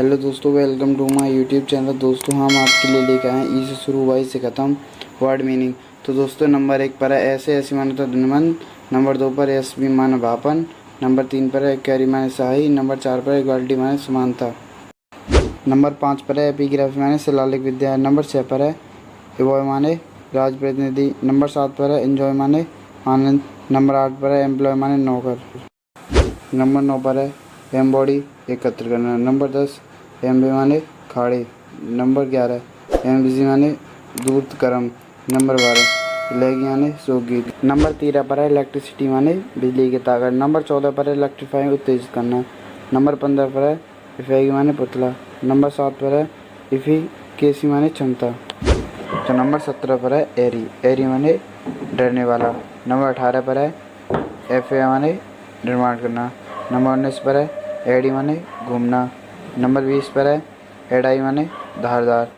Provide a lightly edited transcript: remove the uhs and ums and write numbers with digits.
Hello दोस्तों, welcome to my YouTube channel. दोस्तों हम आपके लिए लेकर आए ई से शुरू वाई से ख़त्म वर्ड मीनिंग। तो दोस्तों नंबर 1 पर है ऐसे ऐसी माने तो धनवंत। नंबर 2 पर एस भी माने भापन। नंबर 3 पर है कैरी माने सही। नंबर 4 पर है इक्वालिटी माने समानता। नंबर 5 पर है एपिग्राफी माने शिलालेख विद्या। नंबर 6 पर है एवॉय माने राज प्रतिनिधि। नंबर 7 पर है एंजॉय माने आनंद। नंबर 8 पर है एम्प्लॉय माने नौकर। नंबर 9 पर है एम्बॉडी एकत्र करना। नंबर 10 एम्बे माने खाड़ी। नंबर 11 एमबीसी माने दूत कर्म। नंबर 12 लेगी माने शोकगीत। नंबर 13 पर है इलेक्ट्रिसिटी माने बिजली की ताकत। नंबर 14 पर है इलेक्ट्रीफाइंग उत्तेजित करना। नंबर 15 पर है इफेक्ट माने पुतला। नंबर 7 पर है इफिकेसी माने क्षमता। तो नंबर 17 पर है एरी। एरी माने डरने वाला। नंबर 18 पर है एफए माने निर्माण करना। नंबर 19 पर है एडी माने घूमना। नंबर 20 पर है एडाई माने धारदार।